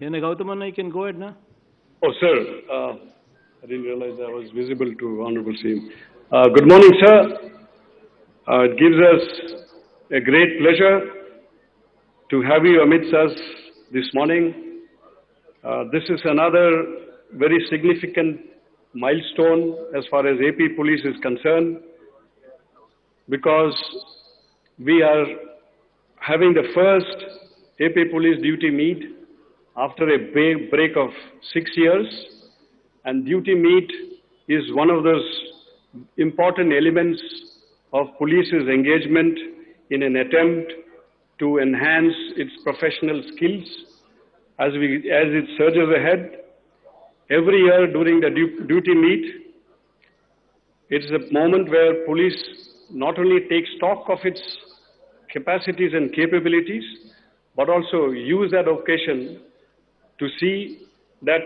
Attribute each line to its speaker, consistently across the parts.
Speaker 1: Gautaman, you can go ahead now.
Speaker 2: Oh, sir. I didn't realize I was visible to Honorable CM. Good morning, sir. It gives us a great pleasure to have you amidst us this morning. This is another very significant milestone as far as AP Police is concerned, because we are having the first AP Police duty meet after a break of 6 years, and duty meet is one of those important elements of police's engagement in an attempt to enhance its professional skills as it surges ahead. Every year during the duty meet, it's a moment where police not only takes stock of its capacities and capabilities, but also use that occasion to see that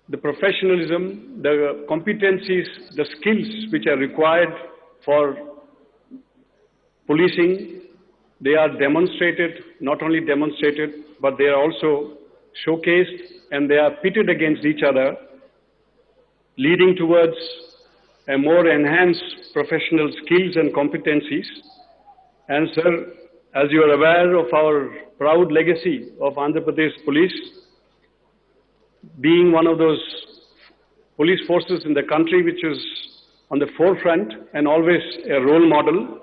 Speaker 2: the professionalism, the competencies, the skills which are required for policing, they are demonstrated, not only demonstrated, but they are also showcased, and they are pitted against each other, leading towards a more enhanced professional skills and competencies. And sir, as you are aware of our proud legacy of Andhra Pradesh Police, being one of those police forces in the country which is on the forefront and always a role model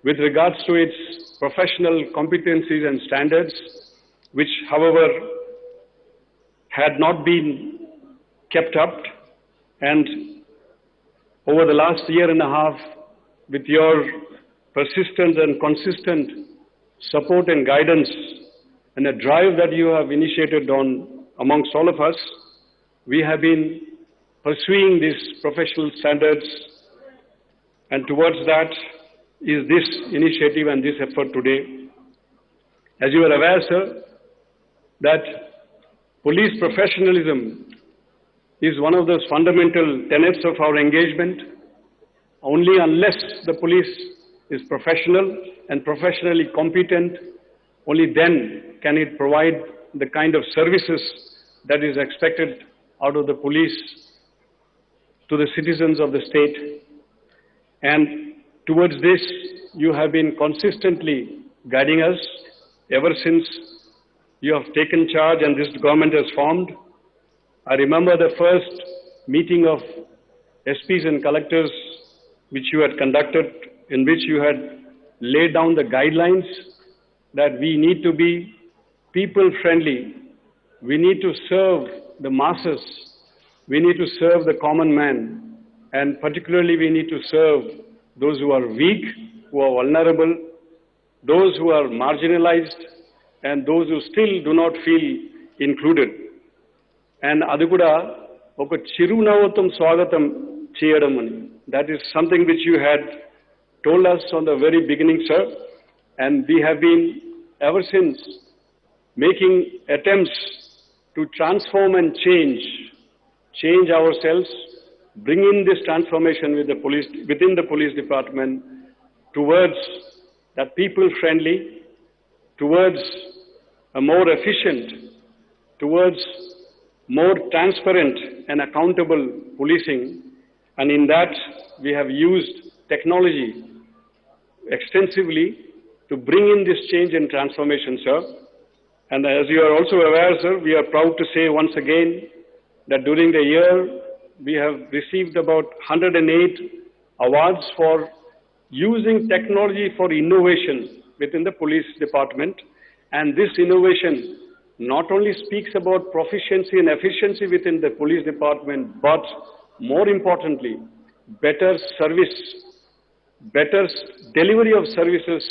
Speaker 2: with regards to its professional competencies and standards, which, however, had not been kept up. And over the last year and a half, with your persistent and consistent support and guidance and a drive that you have initiated on amongst all of us, we have been pursuing these professional standards, and towards that is this initiative and this effort today. As you are aware, sir, that police professionalism is one of those fundamental tenets of our engagement. Only unless the police is professional and professionally competent, only then can it provide the kind of services that is expected out of the police to the citizens of the state. And towards this, you have been consistently guiding us ever since you have taken charge and this government has formed. I remember the first meeting of SPs and collectors which you had conducted, in which you had laid down the guidelines that we need to be people-friendly. We need to serve the masses. We need to serve the common man. And particularly we need to serve those who are weak, who are vulnerable, those who are marginalized, and those who still do not feel included. And Adiguda, oka chirunavatam swagatam cheyadam. That is something which you had told us from the very beginning, sir. And we have been, ever since, making attempts to transform and change ourselves, bring in this transformation with the police, within the police department towards that people-friendly, towards a more efficient, towards more transparent and accountable policing. And in that, we have used technology extensively to bring in this change and transformation, sir. And as you are also aware, sir, we are proud to say once again that during the year, we have received about 108 awards for using technology for innovation within the police department. And this innovation not only speaks about proficiency and efficiency within the police department, but more importantly, better service, better delivery of services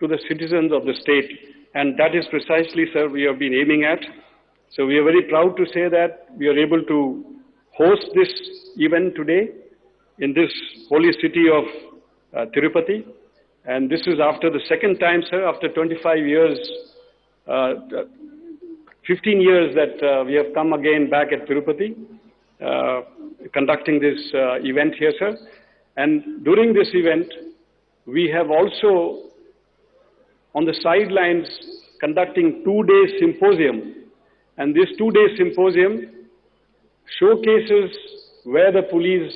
Speaker 2: to the citizens of the state. And that is precisely, sir, we have been aiming at. So we are very proud to say that we are able to host this event today in this holy city of Tirupati. And this is after the second time, sir, after 25 years, 15 years that we have come again back at Tirupati, conducting this event here, sir. And during this event, we have also, on the sidelines, conducting 2-day symposium And this two-day symposium showcases where the police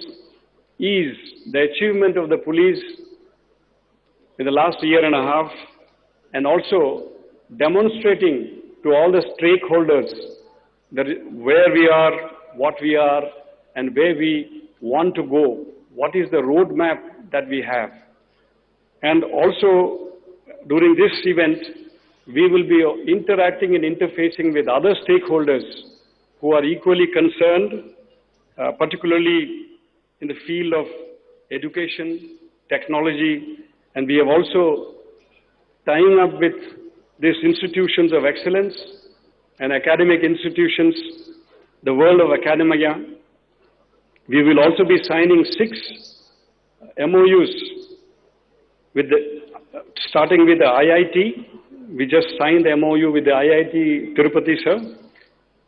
Speaker 2: is, the achievement of the police in the last year and a half, and also demonstrating to all the stakeholders that where we are, what we are, and where we want to go, what is the roadmap that we have. And also, during this event, we will be interacting and interfacing with other stakeholders who are equally concerned, particularly in the field of education, technology, and we have also tying up with these institutions of excellence and academic institutions, the world of academia. We will also be signing 6 MOUs with starting with the IIT. We just signed the MOU with the IIT Tirupati, sir.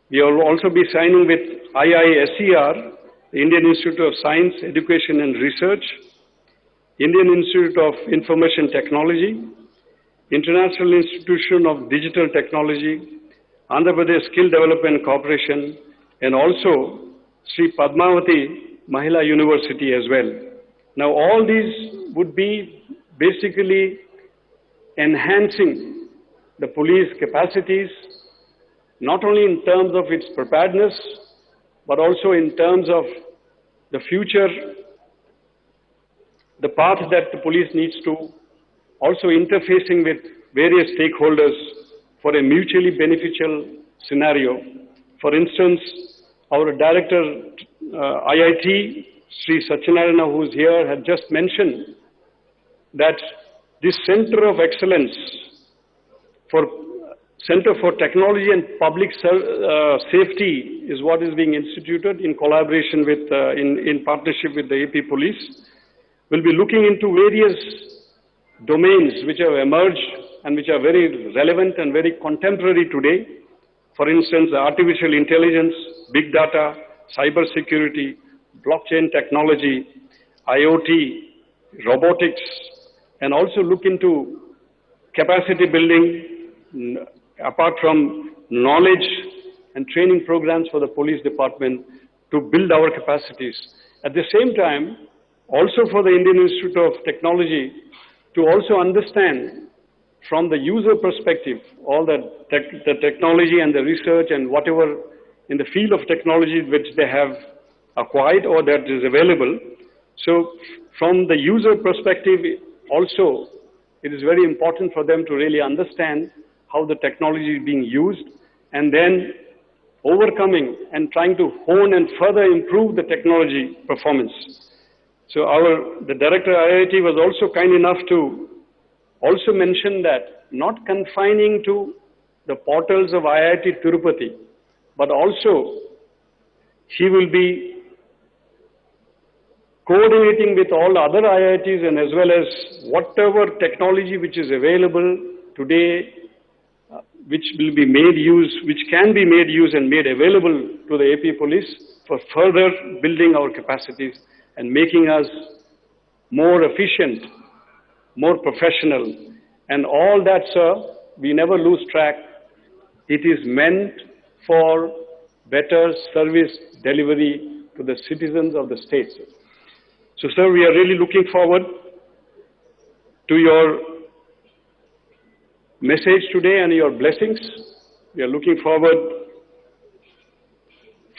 Speaker 2: We will also be signing with IISER, the Indian Institute of Science, Education and Research, Indian Institute of Information Technology, International Institution of Digital Technology, Andhra Pradesh Skill Development Corporation, and also Sri Padmavati Mahila University as well. Now all these would be basically enhancing the police capacities, not only in terms of its preparedness, but also in terms of the future, the path that the police needs to, also interfacing with various stakeholders for a mutually beneficial scenario. For instance, our director, IIT, Sri Satyanarayana, who is here, had just mentioned that this Center of Excellence for Center for Technology and Public Safety is what is being instituted in collaboration with, in partnership with the AP Police. We'll be looking into various domains which have emerged and which are very relevant and very contemporary today. For instance, artificial intelligence, big data, cyber security, blockchain technology, IoT, robotics, and also look into capacity building, apart from knowledge and training programs for the police department to build our capacities. At the same time, also for the Indian Institute of Technology to also understand from the user perspective all the technology and the research and whatever in the field of technology which they have acquired or that is available. So from the user perspective also, it is very important for them to really understand how the technology is being used and then overcoming and trying to hone and further improve the technology performance. So the director of IIT was also kind enough to also mention that not confining to the portals of IIT Tirupati, but also he will be coordinating with all other IITs and as well as whatever technology which is available today, which will be made use, which can be made use and made available to the AP Police for further building our capacities and making us more efficient, more professional. And all that, sir, we never lose track. It is meant for better service delivery to the citizens of the state. So, sir, we are really looking forward to your message today and your blessings. We are looking forward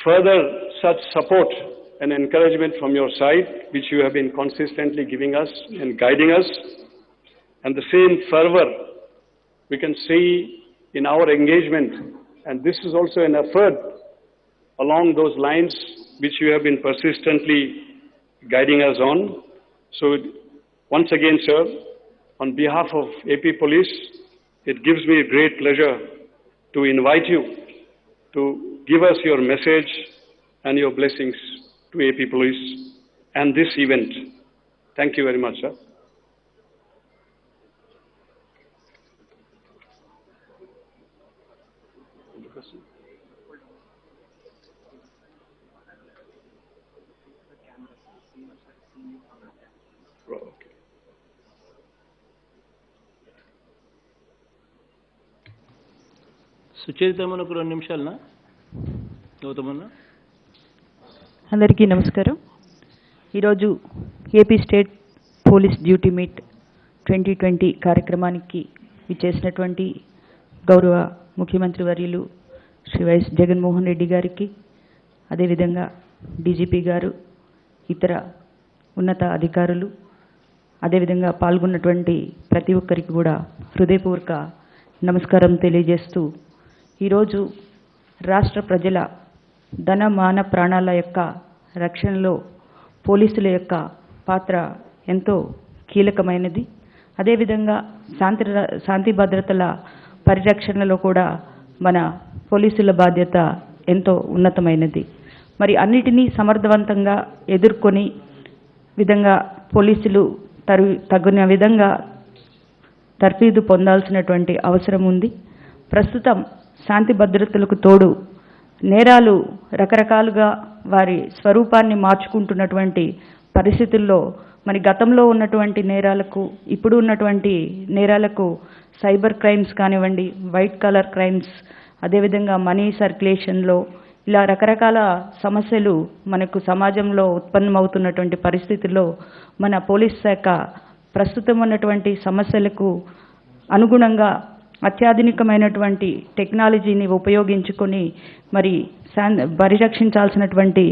Speaker 2: further such support and encouragement from your side, which you have been consistently giving us and guiding us. And the same fervor we can see in our engagement. And this is also an effort along those lines which you have been persistently guiding us on. So once again, sir, on behalf of AP Police, it gives me great pleasure to invite you to give us your message and your blessings to AP Police and this event. Thank you very much, sir.
Speaker 1: సుచరితమ్మను ఒక 2 నిమిషాలనా గౌతమన్న?
Speaker 3: అందరికీ నమస్కారం. ఈరోజు AP state police duty meet 2020 కార్యక్రమానికి విచ్చేసినటువంటి గౌరవ ముఖ్యమంత్రి వర్యులు Shri YS Jaganmohan Reddy గారికి, అదేవిధంగా డీజీపీ గారు, ఇతర ఉన్నత అధికారులు, అదేవిధంగా పాల్గొన్నటువంటి ప్రతి ఒక్కరికి కూడా హృదయపూర్వక నమస్కారం తెలియజేస్తూ, ఈరోజు రాష్ట్ర ప్రజల ధన మాన ప్రాణాల యొక్క రక్షణలో పోలీసుల యొక్క పాత్ర ఎంతో కీలకమైనది. అదేవిధంగా శాంతి భద్రతల పరిరక్షణలో కూడా మన పోలీసుల బాధ్యత ఎంతో ఉన్నతమైనది. మరి అన్నిటినీ సమర్థవంతంగా ఎదుర్కొని విధంగా పోలీసులు తగిన విధంగా తర్ఫీదు పొందాల్సినటువంటి అవసరం ఉంది. ప్రస్తుతం శాంతి భద్రతలకు తోడు నేరాలు రకరకాలుగా వారి స్వరూపాన్ని మార్చుకుంటున్నటువంటి పరిస్థితుల్లో మరి గతంలో ఉన్నటువంటి నేరాలకు, ఇప్పుడు ఉన్నటువంటి నేరాలకు సైబర్ క్రైమ్స్ కానివ్వండి, వైట్ కలర్ క్రైమ్స్, అదేవిధంగా మనీ సర్క్యులేషన్లో ఇలా రకరకాల సమస్యలు మనకు సమాజంలో ఉత్పన్నమవుతున్నటువంటి పరిస్థితుల్లో మన పోలీస్ శాఖ ప్రస్తుతం ఉన్నటువంటి సమస్యలకు అనుగుణంగా అత్యాధునికమైనటువంటి టెక్నాలజీని ఉపయోగించుకొని మరి పరిరక్షించాల్సినటువంటి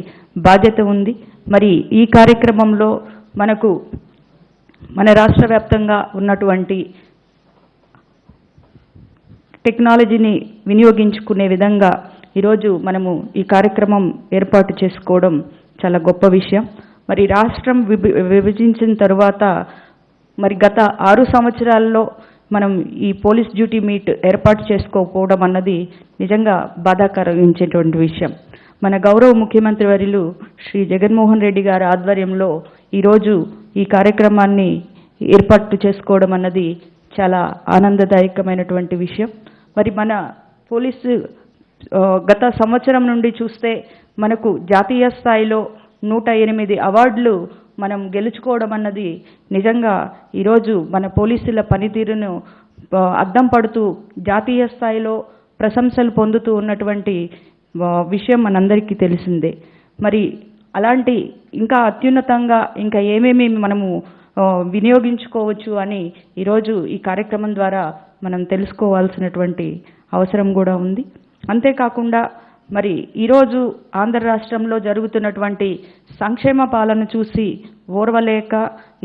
Speaker 3: బాధ్యత ఉంది. మరి ఈ కార్యక్రమంలో మనకు మన రాష్ట్ర వ్యాప్తంగా ఉన్నటువంటి టెక్నాలజీని వినియోగించుకునే విధంగా ఈరోజు మనము ఈ కార్యక్రమం ఏర్పాటు చేసుకోవడం చాలా గొప్ప విషయం. మరి రాష్ట్రం విభజించిన తరువాత మరి గత 6 సంవత్సరాల్లో మనం ఈ పోలీస్ డ్యూటీ మీట్ ఏర్పాటు చేసుకోకపోవడం అన్నది నిజంగా బాధాకరించేటువంటి విషయం. మన గౌరవ ముఖ్యమంత్రి వర్యులు శ్రీ జగన్మోహన్ రెడ్డి గారి ఆధ్వర్యంలో ఈరోజు ఈ కార్యక్రమాన్ని ఏర్పాటు చేసుకోవడం అన్నది చాలా ఆనందదాయకమైనటువంటి విషయం. మరి మన పోలీసు గత సంవత్సరం నుండి చూస్తే మనకు జాతీయ స్థాయిలో 108 అవార్డులు మనం గెలుచుకోవడం అన్నది నిజంగా ఈరోజు మన పోలీసుల పనితీరును అద్దం పడుతూ జాతీయ స్థాయిలో ప్రశంసలు పొందుతూ ఉన్నటువంటి విషయం మనందరికీ తెలిసిందే. మరి అలాంటి ఇంకా అత్యున్నతంగా ఇంకా ఏమేమి మనము వినియోగించుకోవచ్చు అని ఈరోజు ఈ కార్యక్రమం ద్వారా మనం తెలుసుకోవాల్సినటువంటి అవసరం కూడా ఉంది. అంతేకాకుండా మరి ఈరోజు ఆంధ్ర రాష్ట్రంలో జరుగుతున్నటువంటి సంక్షేమ పాలన చూసి ఓర్వలేక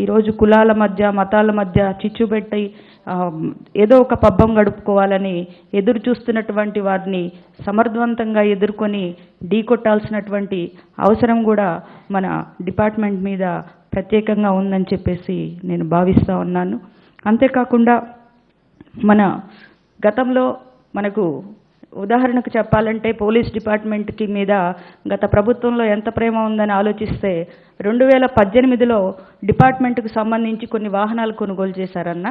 Speaker 3: ఈరోజు కులాల మధ్య, మతాల మధ్య చిచ్చుపెట్టి ఏదో ఒక పబ్బం గడుపుకోవాలని ఎదురు చూస్తున్నటువంటి వారిని సమర్థవంతంగా ఎదుర్కొని ఢీకొట్టాల్సినటువంటి అవసరం కూడా మన డిపార్ట్మెంట్ మీద ప్రత్యేకంగా ఉందని చెప్పేసి నేను భావిస్తూ ఉన్నాను. అంతేకాకుండా మన గతంలో మనకు ఉదాహరణకు చెప్పాలంటే పోలీస్ డిపార్ట్మెంట్కి మీద గత ప్రభుత్వంలో ఎంత ప్రేమ ఉందని ఆలోచిస్తే 2018లో డిపార్ట్మెంట్కు సంబంధించి కొన్ని వాహనాలు కొనుగోలు చేశారన్న.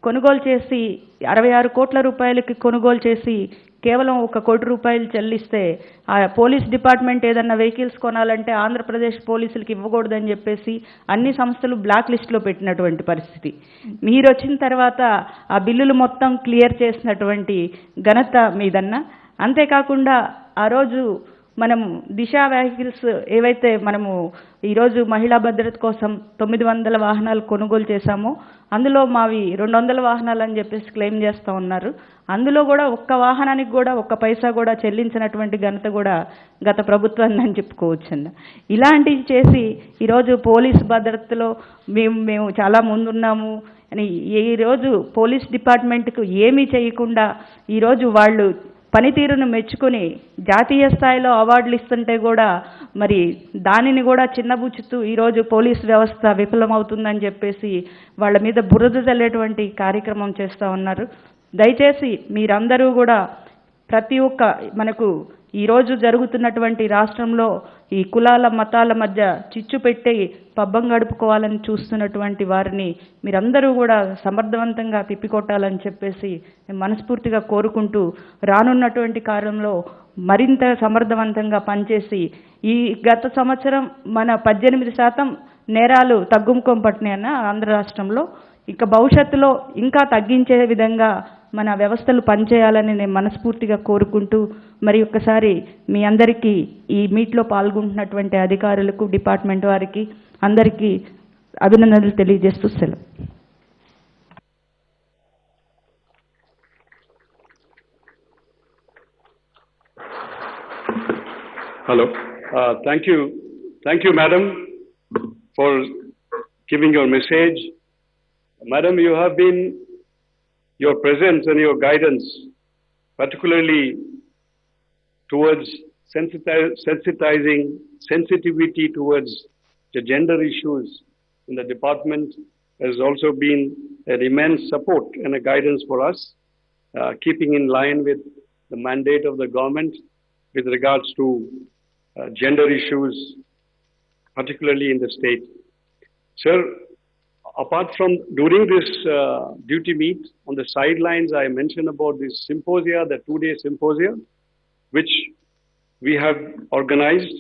Speaker 3: కొనుగోలు చేసి 66 కోట్ల రూపాయలకి కొనుగోలు చేసి కేవలం 1 కోటి రూపాయలు చెల్లిస్తే ఆ పోలీస్ డిపార్ట్మెంట్ ఏదన్నా వెహికల్స్ కొనాలంటే ఆంధ్రప్రదేశ్ పోలీసులకి ఇవ్వకూడదని చెప్పేసి అన్ని సంస్థలు బ్లాక్ లిస్ట్లో పెట్టినటువంటి పరిస్థితి. మీరు వచ్చిన తర్వాత ఆ బిల్లులు మొత్తం క్లియర్ చేసినటువంటి ఘనత మీదన్నా. అంతేకాకుండా ఆ రోజు మనము దిశ వెహికల్స్ ఏవైతే మనము ఈరోజు మహిళా భద్రత కోసం 900 వాహనాలు కొనుగోలు చేశామో అందులో మావి 200 వాహనాలు అని చెప్పేసి క్లెయిమ్ చేస్తూ ఉన్నారు. అందులో కూడా ఒక్క వాహనానికి కూడా 1 పైసా కూడా చెల్లించినటువంటి ఘనత కూడా గత ప్రభుత్వాన్ని అని చెప్పుకోవచ్చండి. ఇలాంటివి చేసి ఈరోజు పోలీస్ భద్రతలో మేము చాలా ముందున్నాము అని ఈరోజు పోలీస్ డిపార్ట్మెంట్కు ఏమీ చేయకుండా ఈరోజు వాళ్ళు పనితీరును మెచ్చుకొని జాతీయ స్థాయిలో అవార్డులు ఇస్తుంటే కూడా మరి దానిని కూడా చిన్నబుచ్చుతూ ఈరోజు పోలీస్ వ్యవస్థ విఫలమవుతుందని చెప్పేసి వాళ్ళ మీద బురద చల్లేటువంటి కార్యక్రమం చేస్తూ ఉన్నారు. దయచేసి మీరందరూ కూడా ప్రతి ఒక్క మనకు ఈరోజు జరుగుతున్నటువంటి రాష్ట్రంలో ఈ కులాల మతాల మధ్య చిచ్చు పెట్టి పబ్బం గడుపుకోవాలని చూస్తున్నటువంటి వారిని మీరందరూ కూడా సమర్థవంతంగా తిప్పికొట్టాలని చెప్పేసి మనస్ఫూర్తిగా కోరుకుంటూ రానున్నటువంటి కాలంలో మరింత సమర్థవంతంగా పనిచేసి ఈ గత సంవత్సరం మన 18% నేరాలు తగ్గుముఖం పట్టినాయన్న ఆంధ్ర రాష్ట్రంలో. ఇక భవిష్యత్తులో ఇంకా తగ్గించే విధంగా మన వ్యవస్థలు పనిచేయాలని నేను మనస్ఫూర్తిగా కోరుకుంటూ మరి ఒక్కసారి మీ అందరికీ ఈ మీట్లో పాల్గొంటున్నటువంటి అధికారులకు డిపార్ట్మెంట్ వారికి అందరికీ అభినందనలు తెలియజేస్తూ సెలవు.
Speaker 2: Hello. Thank you, madam, for giving your message. Madam, you have been, your presence and your guidance, particularly towards sensitizing sensitivity towards the gender issues in the department has also been an immense support and a guidance for us, keeping in line with the mandate of the government with regards to gender issues, particularly in the state. Sir, apart from during this duty meet, on the sidelines, I mentioned about this symposia, the 2-day symposia, which we have organized.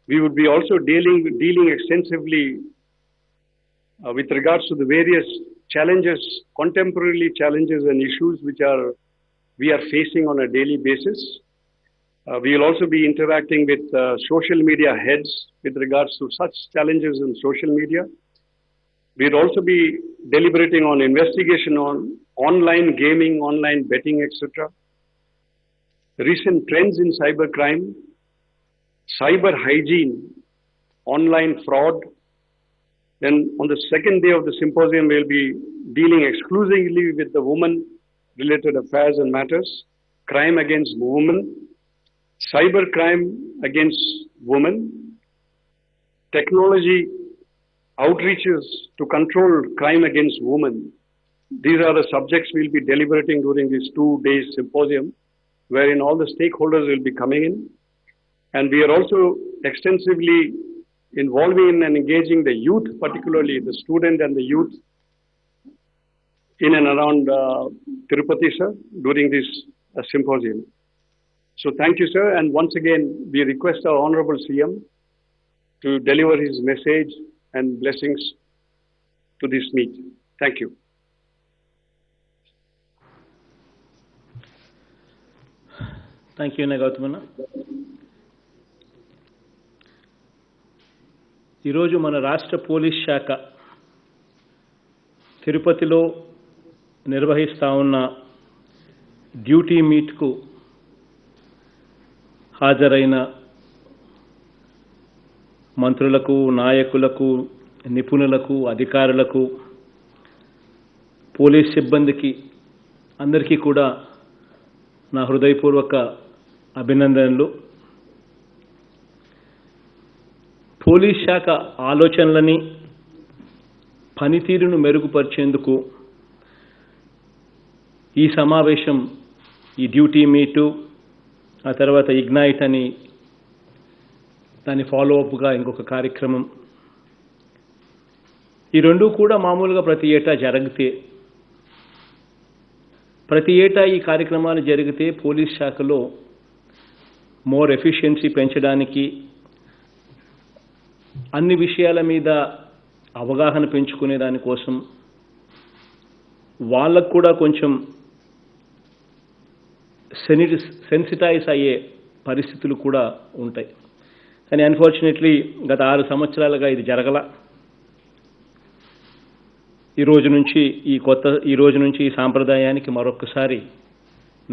Speaker 2: We would be also dealing extensively with regards to the various challenges, contemporary challenges and issues which we are facing on a daily basis. We will also be interacting with social media heads with regards to such challenges in social media. We will also be deliberating on investigation on online gaming, online betting, etc. Recent trends in cybercrime, cyber hygiene, online fraud. Then on the second day of the symposium, we will be dealing exclusively with the women-related affairs and matters, crime against women, cyber crime against women, technology outreaches to control crime against women. These are the subjects we will be deliberating during this 2-day symposium, wherein all the stakeholders will be coming in. And we are also extensively involving and engaging the youth, particularly the student and the youth in and around Tirupati, sir, during this symposium. So thank you, sir. And once again, we request our Honorable CM to deliver his message and blessings to this meet. Thank you.
Speaker 1: Thank you, Gautamana. ఈరోజు మన రాష్ట్ర police శాఖ తిరుపతిలో నిర్వహిస్తా ఉన్న duty మీట్కు హాజరైన మంత్రులకు, నాయకులకు, నిపుణులకు, అధికారులకు, పోలీస్ సిబ్బందికి అందరికీ కూడా నా హృదయపూర్వక అభినందనలు. పోలీస్ శాఖ ఆలోచనలని, పనితీరును మెరుగుపరిచేందుకు ఈ సమావేశం, ఈ డ్యూటీ మీటు, ఆ తర్వాత ఇగ్నైట్ అని దాని ఫాలోఅప్గా ఇంకొక కార్యక్రమం, ఈ రెండూ కూడా మామూలుగా ప్రతి ఏటా జరిగితే, ప్రతి ఏటా ఈ కార్యక్రమాలు జరిగితే పోలీస్ శాఖలో మోర్ ఎఫిషియన్సీ పెంచడానికి, అన్ని విషయాల మీద అవగాహన పెంచుకునే దానికోసం వాళ్ళకు కూడా కొంచెం సెన్సిటైజ్ అయ్యే పరిస్థితులు కూడా ఉంటాయి. కానీ అన్ఫార్చునేట్లీ గత 6 సంవత్సరాలుగా ఇది జరగల. ఈ రోజు నుంచి ఈ సాంప్రదాయానికి మరొకసారి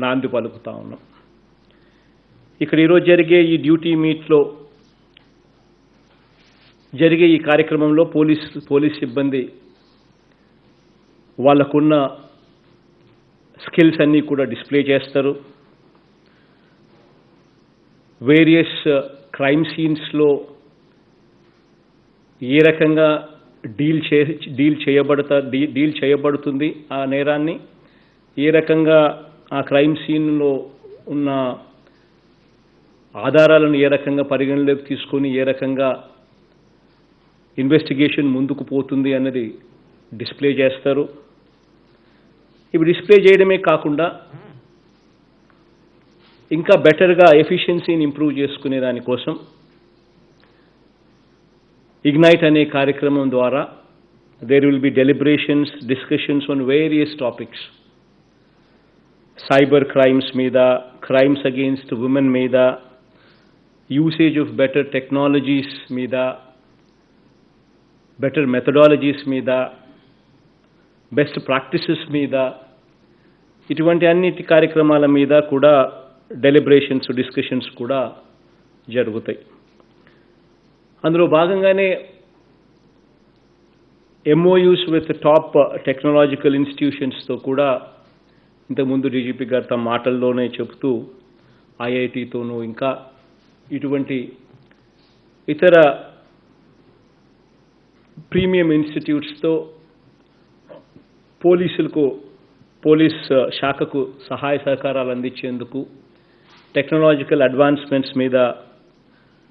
Speaker 1: నాంది పలుకుతా ఉన్నాం. ఇక్కడ ఈరోజు జరిగే ఈ డ్యూటీ మీట్లో జరిగే ఈ కార్యక్రమంలో పోలీస్ సిబ్బంది వాళ్ళకున్న స్కిల్స్ అన్నీ కూడా డిస్ప్లే చేస్తారు. వేరియస్ క్రైమ్ సీన్స్లో ఏ రకంగా డీల్ చేయబడుతుంది ఆ నేరాన్ని, ఏ రకంగా ఆ క్రైమ్ సీన్లో ఉన్న ఆధారాలను ఏ రకంగా పరిగణలోకి తీసుకొని ఏ రకంగా ఇన్వెస్టిగేషన్ ముందుకు పోతుంది అన్నది డిస్ప్లే చేస్తారు. ఇవి డిస్ప్లే చేయడమే కాకుండా ఇంకా బెటర్గా ఎఫిషియన్సీని ఇంప్రూవ్ చేసుకునే దానికోసం ఇగ్నైట్ అనే కార్యక్రమం ద్వారా there will be deliberations, discussions on various topics. Cyber crimes meeda, crimes against women meeda, usage of better technologies meeda, better methodologies meeda, best practices meeda, ఇటువంటి అన్నిటి కార్యక్రమాల మీద కూడా డెలిబరేషన్స్, డిస్కషన్స్ కూడా జరుగుతాయి. అందులో భాగంగానే MOUs విత్ టాప్ టెక్నాలజికల్ ఇన్స్టిట్యూషన్స్తో కూడా ఇంతకుముందు డీజీపీ గారు తమ మాటల్లోనే చెబుతూ IITతోనూ ఇంకా ఇటువంటి ఇతర ప్రీమియం ఇన్స్టిట్యూట్స్తో పోలీస్ శాఖకు సహాయ సహకారాలు అందించేందుకు టెక్నాలజికల్ అడ్వాన్స్మెంట్స్ మీద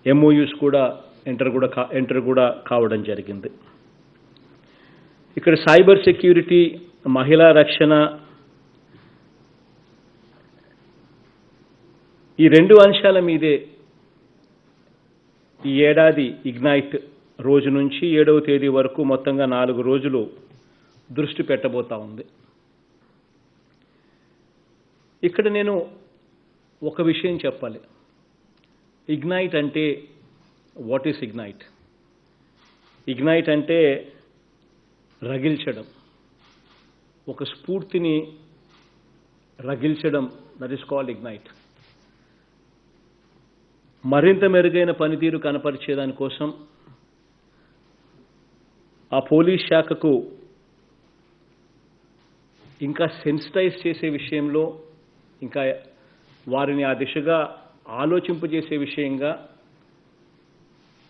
Speaker 1: MOUs కూడా ఎంటర్ కూడా కావడం జరిగింది. ఇక్కడ సైబర్ సెక్యూరిటీ, మహిళా రక్షణ, ఈ రెండు అంశాల మీదే ఈ ఏడాది ఇగ్నైట్ రోజు నుంచి 7వ తేదీ వరకు మొత్తంగా 4 రోజులు దృష్టి పెట్టబోతా ఉంది. ఇక్కడ నేను ఒక విషయం చెప్పాలి. ఇగ్నైట్ అంటే వాట్ ఈస్ ఇగ్నైట్? ఇగ్నైట్ అంటే రగిల్చడం, ఒక స్ఫూర్తిని రగిల్చడం, దట్ ఈస్ కాల్డ్ ఇగ్నైట్. మరింత మెరుగైన పనితీరు కనపరిచేదానికోసం ఆ పోలీస్ శాఖకు ఇంకా సెన్సిటైజ్ చేసే విషయంలో, ఇంకా వారిని ఆ దిశగా ఆలోచింపజేసే విషయంగా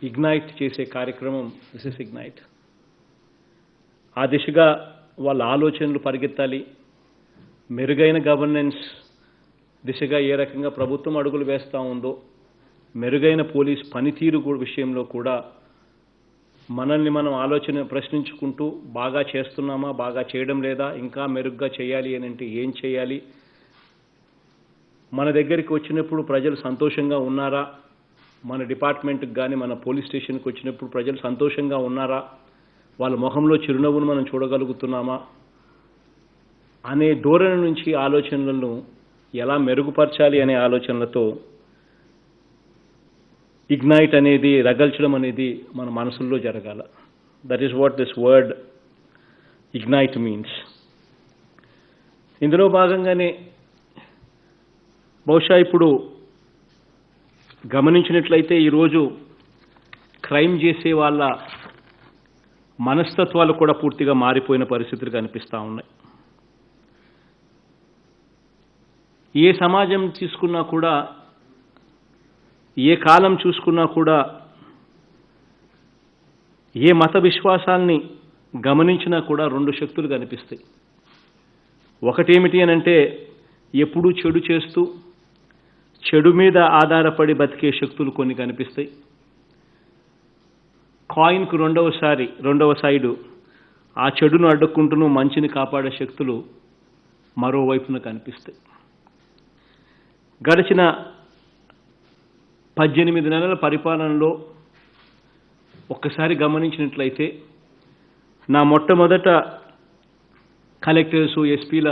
Speaker 1: ఇగ్నైట్ చేసే కార్యక్రమం దిస్ ఇస్ ఇగ్నైట్. ఆ దిశగా వాళ్ళ ఆలోచనలు పరిగెత్తాలి. మెరుగైన గవర్నెన్స్ దిశగా ఏ రకంగా ప్రభుత్వం అడుగులు వేస్తూ ఉందో, మెరుగైన పోలీస్ పనితీరు విషయంలో కూడా మనల్ని మనం ఆలోచన ప్రశ్నించుకుంటూ బాగా చేస్తున్నామా, బాగా చేయడం లేదా, ఇంకా మెరుగ్గా చేయాలి అని అంటే ఏం చేయాలి, మన దగ్గరికి వచ్చినప్పుడు ప్రజలు సంతోషంగా ఉన్నారా, మన డిపార్ట్మెంట్కి కానీ మన పోలీస్ స్టేషన్కి వచ్చినప్పుడు ప్రజలు సంతోషంగా ఉన్నారా, వాళ్ళ ముఖంలో చిరునవ్వును మనం చూడగలుగుతున్నామా అనే ధోరణి నుంచి ఆలోచనలను ఎలా మెరుగుపరచాలి అనే ఆలోచనలతో ఇగ్నైట్ అనేది, రగల్చడం అనేది మన మనసుల్లో జరగాల. That is what this word ignite means. ఇందులో భాగంగానే బహుశా ఇప్పుడు గమనించినట్లయితే ఈరోజు క్రైమ్ చేసే వాళ్ళ మనస్తత్వాలు కూడా పూర్తిగా మారిపోయిన పరిస్థితులు కనిపిస్తూ ఉన్నాయి. ఏ సమాజం తీసుకున్నా కూడా, ఏ కాలం చూసుకున్నా కూడా, ఏ మత విశ్వాసాల్ని గమనించినా కూడా 2 శక్తులు కనిపిస్తాయి. ఒకటేమిటి అనంటే ఎప్పుడూ చెడు చేస్తూ చెడు మీద ఆధారపడి బతికే శక్తులు కొన్ని కనిపిస్తాయి. కాయిన్కు రెండవ సైడు ఆ చెడును అడ్డుకుంటూ మంచిని కాపాడే శక్తులు మరోవైపున కనిపిస్తాయి. గడిచిన 18 నెలల పరిపాలనలో ఒక్కసారి గమనించినట్లయితే నా మొట్టమొదట కలెక్టర్స్, ఎస్పీల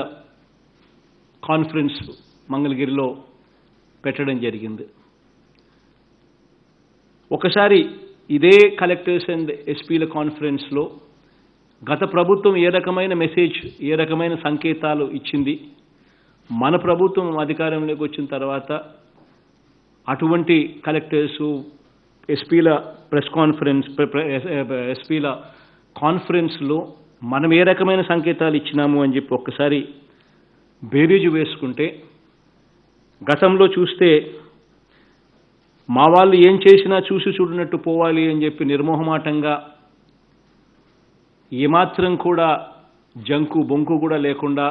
Speaker 1: కాన్ఫరెన్స్ మంగళగిరిలో పెట్టడం జరిగింది. ఒకసారి ఇదే కలెక్టర్స్ అండ్ ఎస్పీల కాన్ఫరెన్స్లో గత ప్రభుత్వం ఏ రకమైన మెసేజ్, ఏ రకమైన సంకేతాలు ఇచ్చింది, మన ప్రభుత్వం అధికారంలోకి వచ్చిన తర్వాత అటువంటి కలెక్టర్సు, ఎస్పీల ఎస్పీల కాన్ఫరెన్స్లో మనం ఏ రకమైన సంకేతాలు ఇచ్చినాము అని చెప్పి ఒక్కసారి బేరీజు వేసుకుంటే, గతంలో చూస్తే మా వాళ్ళు ఏం చేసినా చూసి చూడనట్టు పోవాలి అని చెప్పి నిర్మోహమాటంగా, ఏమాత్రం కూడా జంకు బొంకు కూడా లేకుండా,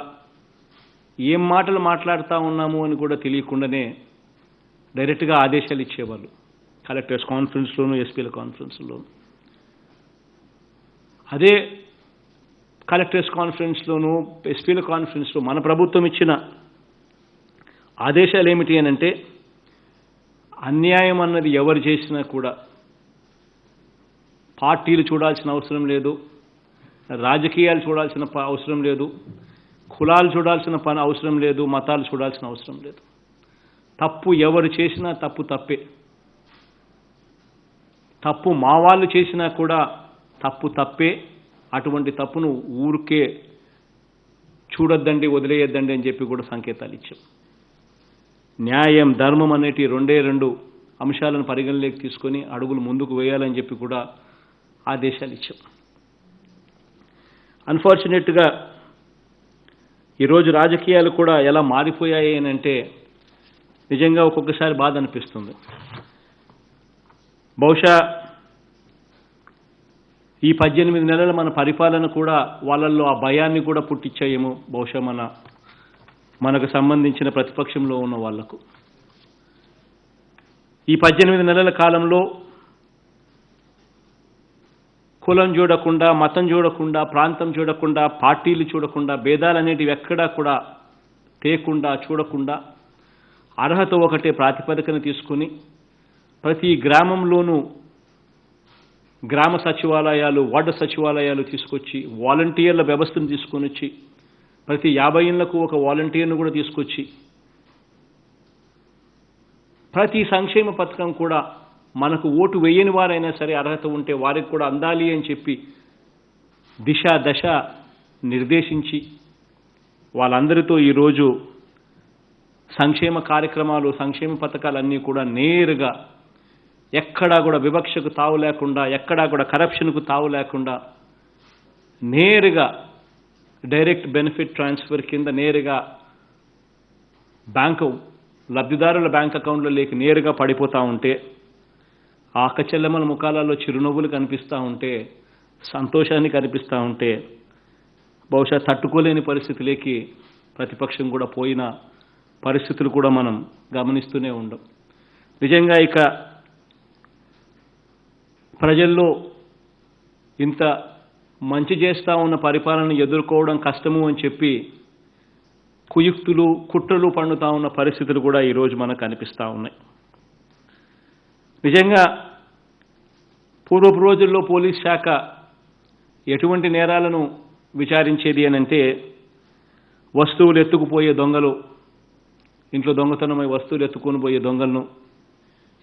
Speaker 1: ఏం మాటలు మాట్లాడుతూ ఉన్నాము అని కూడా తెలియకుండానే డైరెక్ట్గా ఆదేశాలు ఇచ్చేవాళ్ళు కలెక్టర్స్ కాన్ఫరెన్స్లోను, ఎస్పీల కాన్ఫరెన్స్లోను. అదే కలెక్టర్స్ కాన్ఫరెన్స్లోను, ఎస్పీల కాన్ఫరెన్స్లో మన ప్రభుత్వం ఇచ్చిన ఆదేశాలు ఏమిటి అని అంటే, అన్యాయం అన్నది ఎవరు చేసినా కూడా పార్టీలు చూడాల్సిన అవసరం లేదు, రాజకీయాలు చూడాల్సిన అవసరం లేదు, కులాలు చూడాల్సిన అవసరం లేదు, మతాలు చూడాల్సిన అవసరం లేదు. తప్పు ఎవరు చేసినా తప్పు తప్పే. తప్పు మా వాళ్ళు చేసినా కూడా తప్పు తప్పే. అటువంటి తప్పును ఊరికే చూడొద్దండి, వదిలేయొద్దండి అని చెప్పి కూడా సంకేతాలు ఇచ్చాం. న్యాయం, ధర్మం అనేటి రెండు అంశాలను పరిగణలోకి తీసుకొని అడుగులు ముందుకు వేయాలని చెప్పి కూడా ఆదేశాలు ఇచ్చాం. అన్ఫార్చునేట్గా ఈరోజు రాజకీయాలు కూడా ఎలా మారిపోయాయి అని అంటే నిజంగా ఒక్కొక్కసారి బాధ అనిపిస్తుంది. బహుశా ఈ 18 నెలల మన పరిపాలన కూడా వాళ్ళల్లో ఆ భయాన్ని కూడా పుట్టించాయేమో బహుశా మనకు సంబంధించిన ప్రతిపక్షంలో ఉన్న వాళ్లకు. ఈ 18 నెలల కాలంలో కులం చూడకుండా, మతం చూడకుండా, ప్రాంతం చూడకుండా, పార్టీలు చూడకుండా, భేదాలు అనేటివి ఎక్కడా కూడా తేకుండా చూడకుండా అర్హత ఒకటే ప్రాతిపదికన తీసుకుని ప్రతి గ్రామంలోనూ గ్రామ సచివాలయాలు, వార్డు సచివాలయాలు తీసుకొచ్చి వాలంటీర్ల వ్యవస్థను తీసుకొని వచ్చి ప్రతి 50 ఇళ్లకు ఒక వాలంటీర్ను కూడా తీసుకొచ్చి ప్రతి సంక్షేమ పథకం కూడా మనకు ఓటు వేయని వారైనా సరే అర్హత ఉంటే వారికి కూడా అందాలి అని చెప్పి దిశ దశ నిర్దేశించి వాళ్ళందరితో ఈరోజు సంక్షేమ కార్యక్రమాలు, సంక్షేమ పథకాలన్నీ కూడా నేరుగా ఎక్కడా కూడా వివక్షకు తావు లేకుండా, ఎక్కడా కూడా కరప్షన్కు తావు లేకుండా నేరుగా డైరెక్ట్ బెనిఫిట్ ట్రాన్స్ఫర్ కింద నేరుగా బ్యాంకు లబ్ధిదారుల బ్యాంక్ అకౌంట్లలోకి నేరుగా పడిపోతూ ఉంటే ఆ అక్కచెల్లెమ్మల ముఖాలలో చిరునవ్వులు కనిపిస్తూ ఉంటే, సంతోషాన్ని కనిపిస్తూ ఉంటే బహుశా తట్టుకోలేని పరిస్థితిలోకి ప్రతిపక్షం కూడా పోయిన పరిస్థితులు కూడా మనం గమనిస్తూనే ఉండం. నిజంగా ఇక ప్రజల్లో ఇంత మంచి చేస్తూ ఉన్న పరిపాలనను ఎదుర్కోవడం కష్టము అని చెప్పి కుయుక్తులు, కుట్రలు పండుతూ ఉన్న పరిస్థితులు కూడా ఈరోజు మనకు కనిపిస్తూ ఉన్నాయి. నిజంగా పూర్వపు రోజుల్లో పోలీస్ శాఖ ఎటువంటి నేరాలను విచారించేది అనంటే వస్తువులు ఎత్తుకుపోయే దొంగలు, ఇంట్లో దొంగతనమై వస్తువులు ఎత్తుకొని పోయే దొంగలను,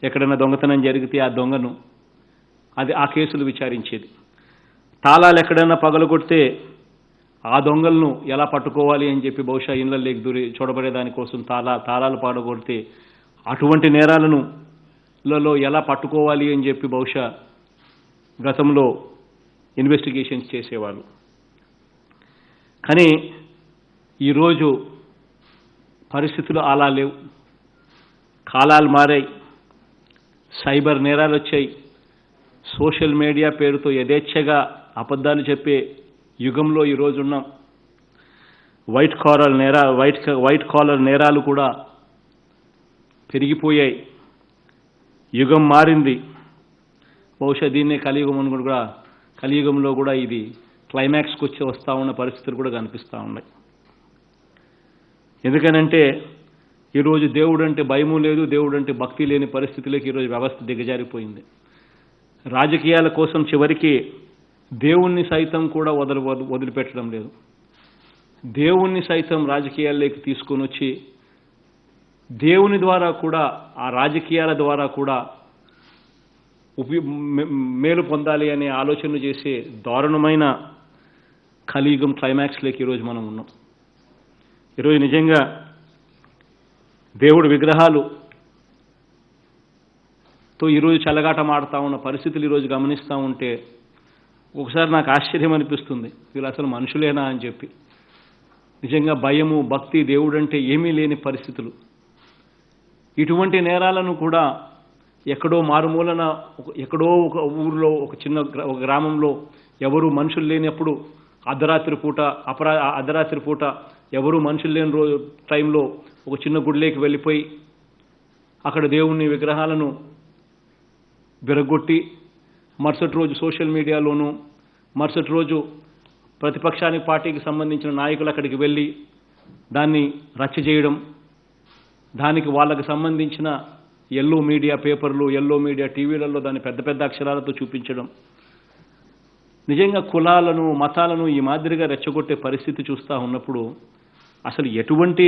Speaker 1: ఎక్కడైనా దొంగతనం జరిగితే ఆ దొంగను ఆ కేసులు విచారించేది. తాళాలు ఎక్కడైనా పగలగొడితే ఆ దొంగలను ఎలా పట్టుకోవాలి అని చెప్పి బహుశా ఇళ్లలోకి దూరి చూడబడేదానికోసం తాళాలు పగలగొడితే అటువంటి నేరాలను ఎలా పట్టుకోవాలి అని చెప్పి బహుశా గతంలో ఇన్వెస్టిగేషన్స్ చేసేవాళ్ళు. కానీ ఈరోజు పరిస్థితులు అలా లేవు. కాలాలు మారాయి, సైబర్ నేరాలు వచ్చాయి, సోషల్ మీడియా పేరుతో యథేచ్ఛగా అబద్ధాలు చెప్పే యుగంలో ఈరోజు ఉన్నాం. వైట్ కాలర్ నేరాలు కూడా పెరిగిపోయాయి. యుగం మారింది. బహుశా దీన్నే కలియుగం అని కూడా, కలియుగంలో కూడా ఇది క్లైమాక్స్కి వస్తూ ఉన్న పరిస్థితులు కూడా కనిపిస్తూ ఉన్నాయి. ఎందుకనంటే ఈరోజు దేవుడు అంటే భయము లేదు, దేవుడు అంటే భక్తి లేని పరిస్థితులకి ఈరోజు వ్యవస్థ దిగజారిపోయింది. రాజకీయాల కోసం చివరికి దేవుణ్ణి సైతం కూడా వదిలిపెట్టడం లేదు. దేవుణ్ణి సైతం రాజకీయాల్లోకి తీసుకొని వచ్చి దేవుని ద్వారా కూడా, ఆ రాజకీయాల ద్వారా కూడా మేలు పొందాలి అనే ఆలోచనలు చేసే దారుణమైన కలియుగం క్లైమాక్స్లోకి ఈరోజు మనం ఉన్నాం. ఈరోజు నిజంగా దేవుడి విగ్రహాలుతో ఈరోజు చెలగాటం ఆడుతూ ఉన్న పరిస్థితులు ఈరోజు గమనిస్తూ ఉంటే ఒకసారి నాకు ఆశ్చర్యం అనిపిస్తుంది, వీళ్ళు అసలు మనుషులేనా అని చెప్పి. నిజంగా భయము, భక్తి, దేవుడు అంటే ఏమీ లేని పరిస్థితులు. ఇటువంటి నేరాలను కూడా ఎక్కడో మారుమూలన, ఎక్కడో ఒక ఊరిలో, ఒక గ్రామంలో ఎవరు మనుషులు లేనప్పుడు అర్ధరాత్రి పూట ఎవరు మనుషులు లేని టైంలో ఒక చిన్న గుడిలోకి వెళ్ళిపోయి అక్కడ దేవుని విగ్రహాలను విరగొట్టి మరుసటి రోజు సోషల్ మీడియాలోనూ, మరుసటి రోజు ప్రతిపక్షానికి పార్టీకి సంబంధించిన నాయకులు అక్కడికి వెళ్ళి దాన్ని రచ్చ చేయడం, దానికి వాళ్ళకి సంబంధించిన ఎల్లో మీడియా పేపర్లు, ఎల్లో మీడియా టీవీలలో దాన్ని పెద్ద పెద్ద అక్షరాలతో చూపించడం, నిజంగా కులాలను మతాలను ఈ మాదిరిగా రెచ్చగొట్టే పరిస్థితి చూస్తూ ఉన్నప్పుడు అసలు ఎటువంటి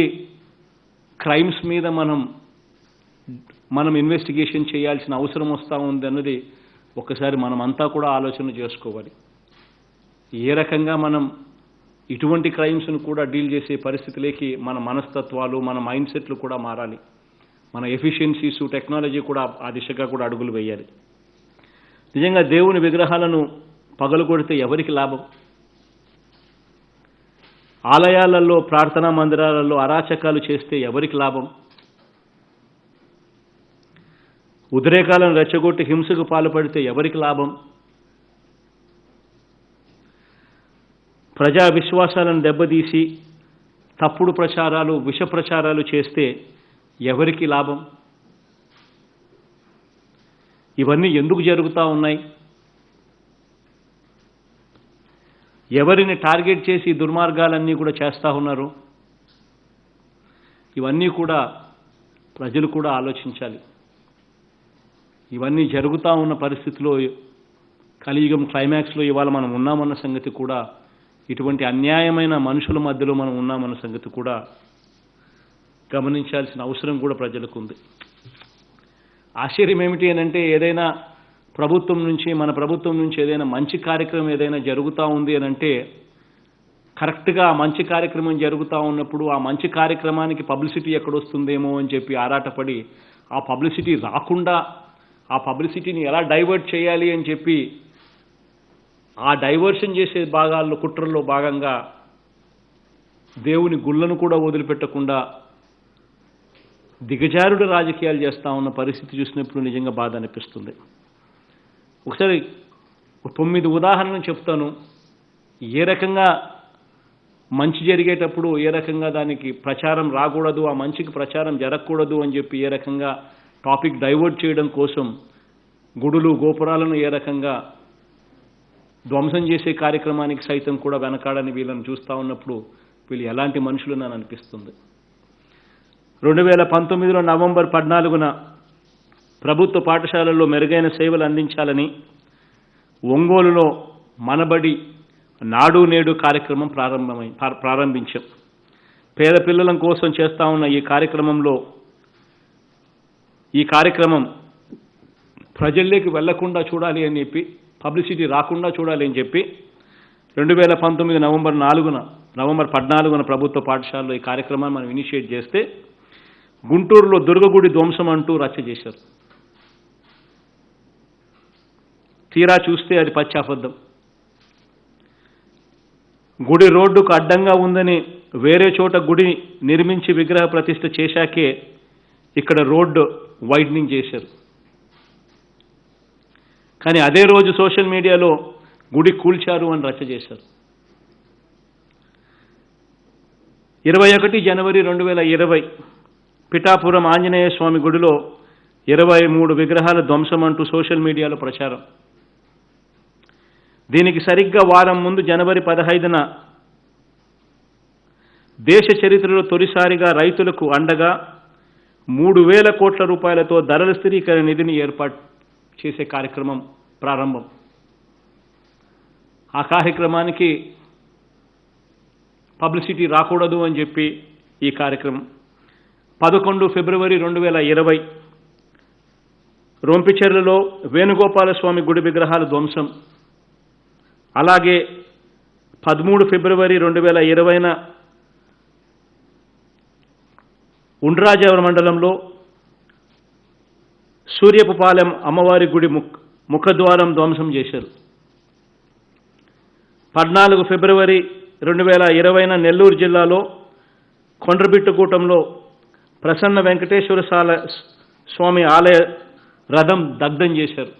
Speaker 1: క్రైమ్స్ మీద మనం ఇన్వెస్టిగేషన్ చేయాల్సిన అవసరం వస్తూ ఉంది అన్నది ఒకసారి మనమంతా కూడా ఆలోచన చేసుకోవాలి. ఏ రకంగా మనం ఇటువంటి క్రైమ్స్ను కూడా డీల్ చేసే పరిస్థితిలోకి మన మనస్తత్వాలు, మన మైండ్ సెట్లు కూడా మారాలి. మన ఎఫిషియన్సీస్, టెక్నాలజీ కూడా ఆ దిశగా కూడా అడుగులు వేయాలి. నిజంగా దేవుని విగ్రహాలను పగలగొడితే ఎవరికి లాభం? ఆలయాలలో, ప్రార్థనా మందిరాలలో అరాచకాలు చేస్తే ఎవరికి లాభం? ఉద్రేకాలను రెచ్చగొట్టి హింసకు పాల్పడితే ఎవరికి లాభం? ప్రజా విశ్వాసాలను దెబ్బతీసి తప్పుడు ప్రచారాలు, విష ప్రచారాలు చేస్తే ఎవరికి లాభం? ఇవన్నీ ఎందుకు జరుగుతూ ఉన్నాయి? ఎవరిని టార్గెట్ చేసి దుర్మార్గాలన్నీ కూడా చేస్తూ ఉన్నారు? ఇవన్నీ కూడా ప్రజలు కూడా ఆలోచించాలి. ఇవన్నీ జరుగుతూ ఉన్న పరిస్థితిలో కలియుగం క్లైమాక్స్లో ఇవాళ మనం ఉన్నామన్న సంగతి కూడా, ఇటువంటి అన్యాయమైన మనుషుల మధ్యలో మనం ఉన్నామన్న సంగతి కూడా గమనించాల్సిన అవసరం కూడా ప్రజలకు ఉంది. ఆశ్చర్యం ఏమిటి అనంటే, ఏదైనా ప్రభుత్వం నుంచి, మన ప్రభుత్వం నుంచి ఏదైనా మంచి కార్యక్రమం ఏదైనా జరుగుతూ ఉంది అనంటే, కరెక్ట్గా ఆ మంచి కార్యక్రమం జరుగుతూ ఉన్నప్పుడు ఆ మంచి కార్యక్రమానికి పబ్లిసిటీ ఎక్కడొస్తుందేమో అని చెప్పి ఆరాటపడి, ఆ పబ్లిసిటీ రాకుండా ఆ పబ్లిసిటీని ఎలా డైవర్ట్ చేయాలి అని చెప్పి ఆ డైవర్షన్ చేసే భాగాల్లో, కుట్రల్లో భాగంగా దేవుని గుళ్ళను కూడా వదిలిపెట్టకుండా దిగజారుడు రాజకీయాలు చేస్తూ ఉన్న పరిస్థితి చూసినప్పుడు నిజంగా బాధ అనిపిస్తుంది. ఒకసారి 9 ఉదాహరణలు చెప్తాను. ఏ రకంగా మంచి జరిగేటప్పుడు ఏ రకంగా దానికి ప్రచారం రాకూడదు, ఆ మంచికి ప్రచారం జరగకూడదు అని చెప్పి ఏ రకంగా టాపిక్ డైవర్ట్ చేయడం కోసం గుడులు, గోపురాలను ఏ రకంగా ధ్వంసం చేసే కార్యక్రమానికి సైతం కూడా వెనకాడని వీళ్ళని చూస్తూ ఉన్నప్పుడు వీళ్ళు ఎలాంటి మనుషులు అని అనిపిస్తుంది. 2019 నవంబర్ 14న ప్రభుత్వ పాఠశాలల్లో మెరుగైన సేవలు అందించాలని ఒంగోలులో మనబడి నాడు నేడు కార్యక్రమం ప్రారంభించాం. పేద పిల్లల కోసం చేస్తూ ఉన్న ఈ కార్యక్రమం ప్రజల్లోకి వెళ్లకుండా చూడాలి అని చెప్పి, పబ్లిసిటీ రాకుండా చూడాలి అని చెప్పి 2019 నవంబర్ 14న ప్రభుత్వ పాఠశాలలో ఈ కార్యక్రమాన్ని మనం ఇనిషియేట్ చేస్తే, గుంటూరులో దుర్గగుడి ధ్వంసం అంటూ రచ్చ చేశారు. తీరా చూస్తే అది పచ్చి అబద్ధం. గుడి రోడ్డుకు అడ్డంగా ఉందని వేరే చోట గుడి నిర్మించి విగ్రహ ప్రతిష్ఠ చేశాకే ఇక్కడ రోడ్డు వైడనింగ్ చేశారు. కానీ అదే రోజు సోషల్ మీడియాలో గుడి కూల్చారు అని రచ్చ చేశారు. 21 జనవరి 2020 పిఠాపురం ఆంజనేయ స్వామి గుడిలో 23 విగ్రహాల ధ్వంసం అంటూ సోషల్ మీడియాలో ప్రచారం. దీనికి సరిగ్గా వారం ముందు జనవరి 15న దేశ చరిత్రలో తొలిసారిగా రైతులకు అండగా 3,000 కోట్ల రూపాయలతో ధరల స్థిరీకరణ నిధిని ఏర్పాటు చేసే కార్యక్రమం ప్రారంభం. ఆ కార్యక్రమానికి పబ్లిసిటీ రాకూడదు అని చెప్పి ఈ కార్యక్రమం 11 ఫిబ్రవరి 2020 రొంపిచెర్లలో వేణుగోపాలస్వామి గుడి విగ్రహాల ధ్వంసం. అలాగే 13 ఫిబ్రవరి 2020న ఉండ్రాజవరం మండలంలో సూర్యపుపాలెం అమ్మవారి గుడి ముఖద్వారం ధ్వంసం చేశారు. 14 ఫిబ్రవరి 2020న నెల్లూరు జిల్లాలో కొండ్రబిట్టుగూటంలో ప్రసన్న వెంకటేశ్వర స్వామి ఆలయ రథం దగ్ధం చేశారు.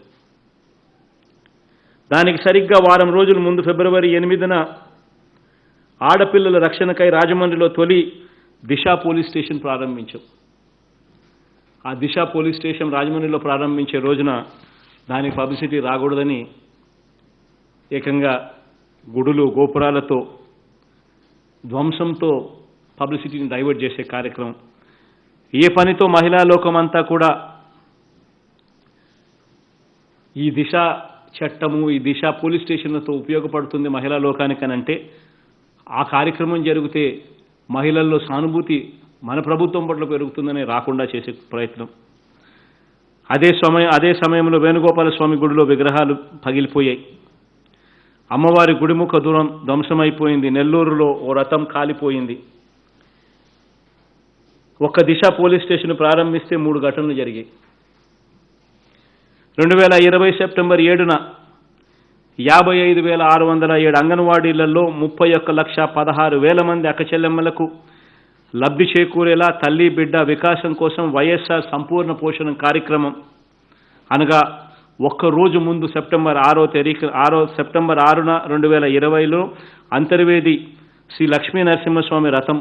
Speaker 1: దానికి సరిగ్గా వారం రోజుల ముందు ఫిబ్రవరి 8న ఆడపిల్లల రక్షణకై రాజమండ్రిలో తొలి దిశ పోలీస్ స్టేషన్ ప్రారంభించాం. ఆ దిశ పోలీస్ స్టేషన్ రాజమండ్రిలో ప్రారంభించే రోజున దానికి పబ్లిసిటీ రాకూడదని ఏకంగా గుడులు, గోపురాలతో ధ్వంసంతో పబ్లిసిటీని డైవర్ట్ చేసే కార్యక్రమం. ఏ పనితో మహిళా లోకమంతా కూడా ఈ దిశ చట్టము ఈ దిశ పోలీస్ స్టేషన్లతో ఉపయోగపడుతుంది మహిళా లోకానికనంటే ఆ కార్యక్రమం జరిగితే మహిళల్లో సానుభూతి మన ప్రభుత్వం పట్ల పెరుగుతుందని రాకుండా చేసే ప్రయత్నం. అదే సమయంలో వేణుగోపాల స్వామి గుడిలో విగ్రహాలు పగిలిపోయాయి. అమ్మవారి గుడిముఖ దూరం ధ్వంసమైపోయింది. నెల్లూరులో ఓ రథం కాలిపోయింది. ఒక్క దిశ పోలీస్ స్టేషన్ ప్రారంభిస్తే 3 ఘటనలు జరిగాయి. 2020 సెప్టెంబర్ 7న 55,607 అంగన్వాడీలలో 31,16,000 మంది అక్కచెల్లెమ్మలకు లబ్ధి చేకూరేలా తల్లి బిడ్డ వికాసం కోసం వైఎస్ఆర్ సంపూర్ణ పోషణ కార్యక్రమం అనగా ఒక్కరోజు ముందు సెప్టెంబర్ 6న 2020లో అంతర్వేది శ్రీ లక్ష్మీ నరసింహస్వామి రథం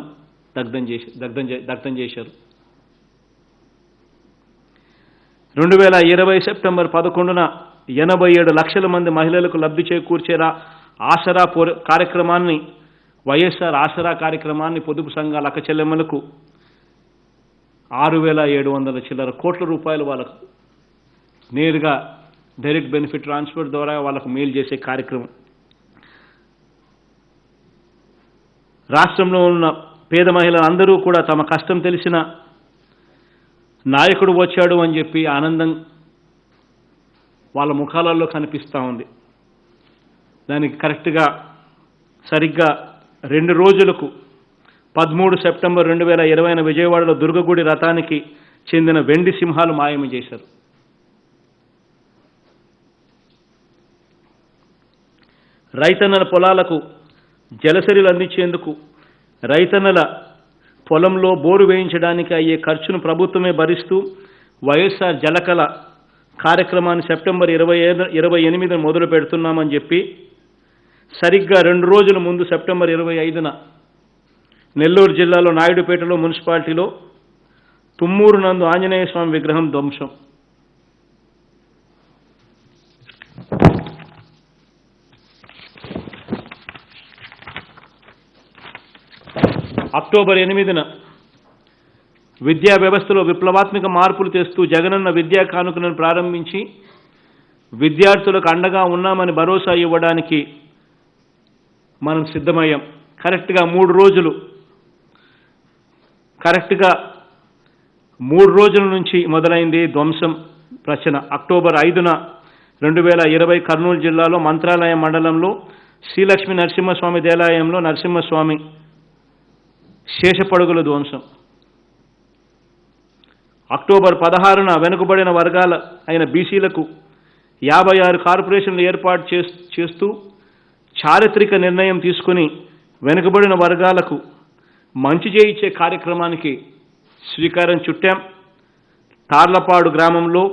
Speaker 1: దగ్ధం చేశారు. 2020 సెప్టెంబర్ 11న 87 లక్షల మంది మహిళలకు లబ్ధి చేకూర్చేలా ఆసరా కార్యక్రమాన్ని వైఎస్ఆర్ ఆసరా కార్యక్రమాన్ని పొదుపు సంఘాల అక్కచెల్లెమ్మలకు 6,700 చిల్లర కోట్ల రూపాయలు వాళ్ళకు నేరుగా డైరెక్ట్ బెనిఫిట్ ట్రాన్స్ఫర్ ద్వారా వాళ్ళకు మేలు చేసే కార్యక్రమం. రాష్ట్రంలో ఉన్న పేద మహిళలందరూ కూడా తమ కష్టం తెలిసిన నాయకుడు వచ్చాడు అని చెప్పి ఆనందం వాళ్ళ ముఖాలలో కనిపిస్తూ ఉంది. దానికి కరెక్ట్గా సరిగ్గా 2 రోజులకు 13 సెప్టెంబర్ 2020న విజయవాడలో దుర్గగుడి రథానికి చెందిన వెండి సింహాలు మాయం చేశారు. రైతన్నల పొలాలకు జలసరిలు అందించేందుకు రైతన్నల పొలంలో బోరు వేయించడానికి అయ్యే ఖర్చును ప్రభుత్వమే భరిస్తూ వైఎస్ఆర్ జలకళ కార్యక్రమాన్ని సెప్టెంబర్ 28న మొదలు పెడుతున్నామని చెప్పి సరిగ్గా 2 రోజుల ముందు సెప్టెంబర్ 25న నెల్లూరు జిల్లాలో నాయుడుపేటలో మున్సిపాలిటీలో తుమ్మూరు నందు ఆంజనేయ స్వామి విగ్రహం ధ్వంసం. అక్టోబర్ 8న విద్యా వ్యవస్థలో విప్లవాత్మక మార్పులు తెస్తూ జగనన్న విద్యా కానుకలను ప్రారంభించి విద్యార్థులకు అండగా ఉన్నామని భరోసా ఇవ్వడానికి మనం సిద్ధమయ్యాం. కరెక్ట్గా 3 రోజుల నుంచి మొదలైంది ధ్వంసం ప్రచన. అక్టోబర్ 5న 2020 కర్నూలు జిల్లాలో మంత్రాలయం మండలంలో శ్రీలక్ష్మీ నరసింహస్వామి దేవాలయంలో నరసింహస్వామి శేషపడుగుల ధ్వంసం. అక్టోబర్ 16న వెనుకబడిన వర్గాల అయిన బీసీలకు 56 కార్పొరేషన్లు ఏర్పాటు చేస్తూ చారిత్రక నిర్ణయం తీసుకుని వెనుకబడిన వర్గాలకు మంచి చేయించే కార్యక్రమానికి శ్రీకారం చుట్టాం. తార్లపాడు గ్రామంలో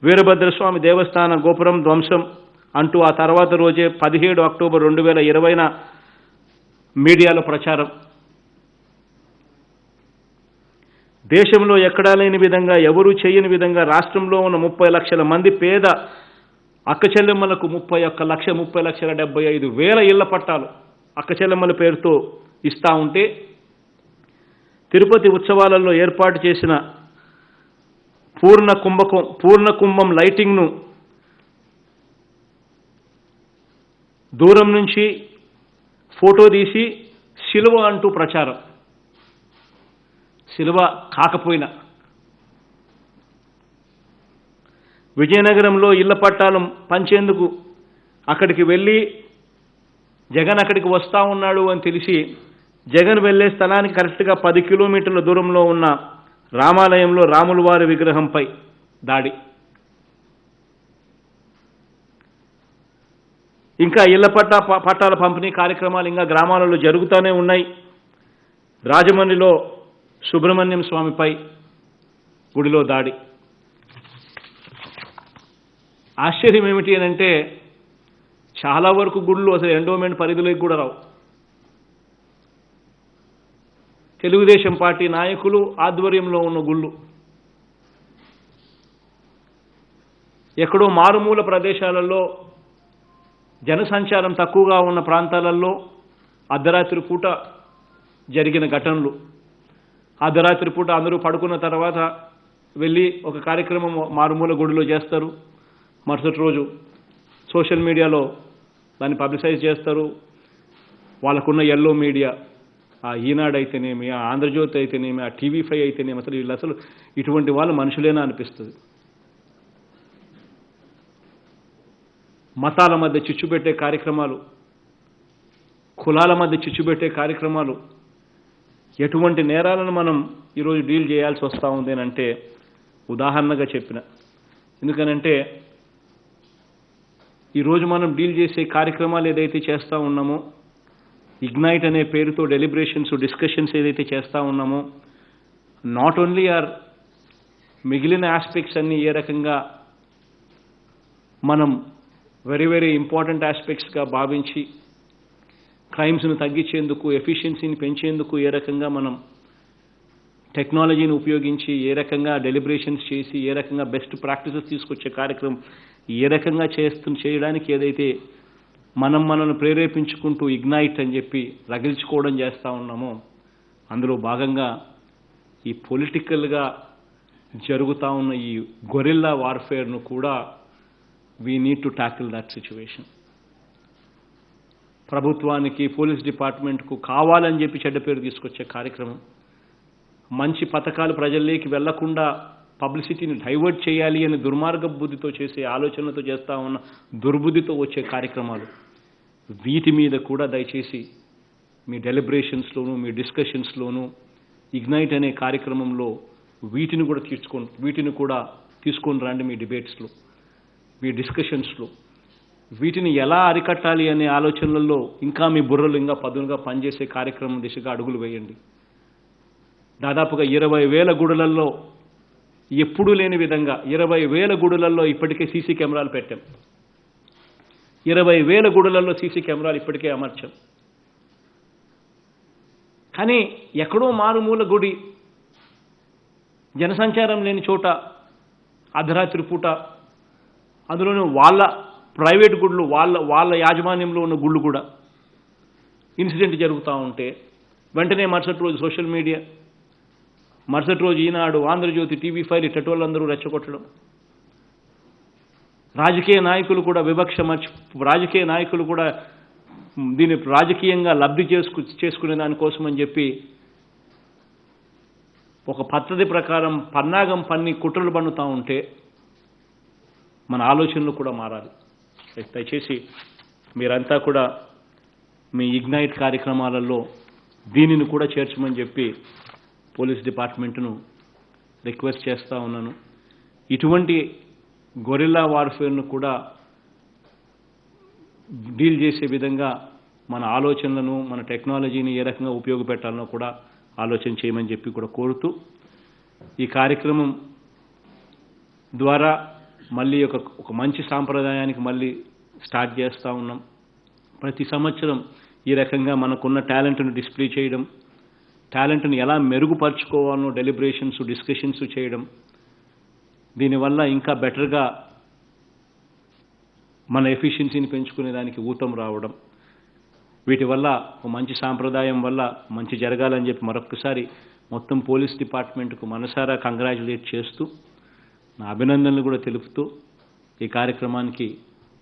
Speaker 1: వీరభద్రస్వామి దేవస్థాన గోపురం ధ్వంసం అంటూ ఆ తర్వాత రోజే 17 అక్టోబర్ 2020న మీడియాలో ప్రచారం. దేశంలో ఎక్కడా లేని విధంగా ఎవరూ చేయని విధంగా రాష్ట్రంలో ఉన్న 30 లక్షల మంది పేద అక్కచెల్లెమ్మలకు 31,30,75,000 ఇళ్ల పట్టాలు అక్కచెల్లెమ్మల పేరుతో ఇస్తా ఉంటే తిరుపతి ఉత్సవాలలో ఏర్పాటు చేసిన పూర్ణ కుంభం లైటింగ్ను దూరం నుంచి ఫోటో తీసి శిలువ అంటూ ప్రచారం. శిలువ కాకపోయినా విజయనగరంలో ఇళ్ల పట్టాలు పంచేందుకు అక్కడికి వెళ్ళి జగన్ అక్కడికి వస్తూ ఉన్నాడు అని తెలిసి జగన్ వెళ్లే స్థలానికి కరెక్ట్గా 10 కిలోమీటర్ల దూరంలో ఉన్న రామాలయంలో రాములవారి విగ్రహంపై దాడి. ఇంకా ఇళ్ల పట్టాల పంపిణీ కార్యక్రమాలు ఇంకా గ్రామాలలో జరుగుతూనే ఉన్నాయి. రాజమండ్రిలో సుబ్రహ్మణ్యం స్వామిపై గుడిలో దాడి. ఆశ్చర్యం ఏమిటి అనంటే చాలా వరకు గుళ్ళు అసలు ఎండోమెంట్ పరిధిలోకి కూడా రావు. తెలుగుదేశం పార్టీ నాయకులు ఆధ్వర్యంలో ఉన్న గుళ్ళు ఎక్కడో మారుమూల ప్రదేశాలలో జనసంచారం తక్కువగా ఉన్న ప్రాంతాలలో అర్ధరాత్రి పూట జరిగిన ఘటనలు. అర్ధరాత్రి పూట అందరూ పడుకున్న తర్వాత వెళ్ళి ఒక కార్యక్రమం మారుమూల గుడిలో చేస్తారు. మరుసటి రోజు సోషల్ మీడియాలో దాన్ని పబ్లిసైజ్ చేస్తారు. వాళ్ళకున్న ఎల్లో మీడియా, ఆ ఈనాడు అయితేనేమి, ఆ ఆంధ్రజ్యోతి అయితేనేమి, ఆ TV5 అయితేనేమి, అసలు వీళ్ళు అసలు ఇటువంటి వాళ్ళు మనుషులేనా అనిపిస్తుంది. మతాల మధ్య చిచ్చు పెట్టే కార్యక్రమాలు, కులాల మధ్య చిచ్చు పెట్టే కార్యక్రమాలు, ఎటువంటి నేరాలను మనం ఈరోజు డీల్ చేయాల్సి వస్తూ ఉంది అని అంటే ఉదాహరణగా చెప్పిన. ఎందుకనంటే ఈరోజు మనం డీల్ చేసే కార్యక్రమాలు ఏదైతే చేస్తూ ఉన్నామో, ఇగ్నైట్ అనే పేరుతో డెలిబరేషన్స్, డిస్కషన్స్ ఏదైతే చేస్తూ ఉన్నామో, నాట్ ఓన్లీ ఆర్ మిగిలిన ఆస్పెక్ట్స్ అన్నీ ఏ రకంగా మనం వెరీ వెరీ ఇంపార్టెంట్ ఆస్పెక్ట్స్గా భావించి క్రైమ్స్ను తగ్గించేందుకు, ఎఫిషియన్సీని పెంచేందుకు ఏ రకంగా మనం టెక్నాలజీని ఉపయోగించి ఏ రకంగా డెలిబరేషన్స్ చేసి ఏ రకంగా బెస్ట్ ప్రాక్టీసెస్ తీసుకొచ్చే కార్యక్రమం ఏ రకంగా చేయడానికి ఏదైతే మనల్ని ప్రేరేపించుకుంటూ ఇగ్నైట్ అని చెప్పి రగిల్చుకోవడం చేస్తూ ఉన్నామో, అందులో భాగంగా ఈ పొలిటికల్గా జరుగుతూ ఉన్న ఈ గొరిల్లా వార్ఫేర్ను కూడా we need to tackle that situation. ప్రభుత్వానికి, పోలీస్ డిపార్ట్మెంట్కు కావాలని చెప్పి చెడ్డ పేరు తీసుకొచ్చే కార్యక్రమం, మంచి పథకాలు ప్రజల్లోకి వెళ్లకుండా పబ్లిసిటీని డైవర్ట్ చేయాలి అని దుర్మార్గ బుద్ధితో చేసే ఆలోచనలతో చేస్తూ ఉన్న దుర్బుద్ధితో వచ్చే కార్యక్రమాలు, వీటి మీద కూడా దయచేసి మీ డెలిబరేషన్స్లోనూ మీ డిస్కషన్స్లోనూ ఇగ్నైట్ అనే కార్యక్రమంలో వీటిని కూడా తీసుకొని రండి. మీ డిబేట్స్లో, మీ డిస్కషన్స్లో వీటిని ఎలా అరికట్టాలి అనే ఆలోచనలలో ఇంకా మీ బుర్రలు ఇంకా పదునుగా పనిచేసే కార్యక్రమం దిశగా అడుగులు వేయండి. దాదాపుగా 20,000 గుడులలో ఎప్పుడూ లేని విధంగా 20,000 గుడులలో ఇప్పటికే సీసీ కెమెరాలు పెట్టాం. 20,000 గుడులలో సీసీ కెమెరాలు ఇప్పటికే అమర్చాం. కానీ ఎక్కడో మారుమూల గుడి, జనసంచారం లేని చోట అర్ధరాత్రి పూట, అందులోనూ వాళ్ళ ప్రైవేట్ గుళ్ళు, వాళ్ళ యాజమాన్యంలో ఉన్న గుళ్ళు కూడా ఇన్సిడెంట్ జరుగుతూ ఉంటే వెంటనే మరుసటి రోజు సోషల్ మీడియా, మరుసటి రోజు ఈనాడు, ఆంధ్రజ్యోతి, TV5 ఇట్టటోళ్ళందరూ రెచ్చగొట్టడం, రాజకీయ నాయకులు కూడా రాజకీయ నాయకులు కూడా దీన్ని రాజకీయంగా లబ్ధి చేసుకునే దానికోసం అని చెప్పి ఒక పద్ధతి ప్రకారం పన్నాగం పన్ని కుట్రలు పన్నుతూ ఉంటే మన ఆలోచనలు కూడా మారాలి. దయచేసి మీరంతా కూడా మీ ఇగ్నైట్ కార్యక్రమాలలో దీనిని కూడా చేర్చమని చెప్పి పోలీస్ డిపార్ట్మెంట్ను రిక్వెస్ట్ చేస్తూ ఉన్నాను. ఇటువంటి గొరిల్లా వార్ఫేర్ను కూడా డీల్ చేసే విధంగా మన ఆలోచనలను, మన టెక్నాలజీని ఏ రకంగా ఉపయోగపెట్టాలనో కూడా ఆలోచన చేయమని చెప్పి కూడా కోరుతూ, ఈ కార్యక్రమం ద్వారా మళ్ళీ ఒక మంచి సాంప్రదాయానికి మళ్ళీ స్టార్ట్ చేస్తూ ఉన్నాం. ప్రతి సంవత్సరం ఈ రకంగా మనకున్న టాలెంట్ను డిస్ప్లే చేయడం, టాలెంట్ను ఎలా మెరుగుపరుచుకోవాలనో డెలిబరేషన్స్, డిస్కషన్స్ చేయడం, దీనివల్ల ఇంకా బెటర్గా మన ఎఫిషియన్సీని పెంచుకునే దానికి ఊతం రావడం, వీటి వల్ల ఒక మంచి సాంప్రదాయం వల్ల మంచి జరగాలని చెప్పి మరొకసారి మొత్తం పోలీస్ డిపార్ట్మెంట్కు మనసారా కంగ్రాచులేట్ చేస్తూ, నా అభినందనలు కూడా తెలుపుతూ ఈ కార్యక్రమానికి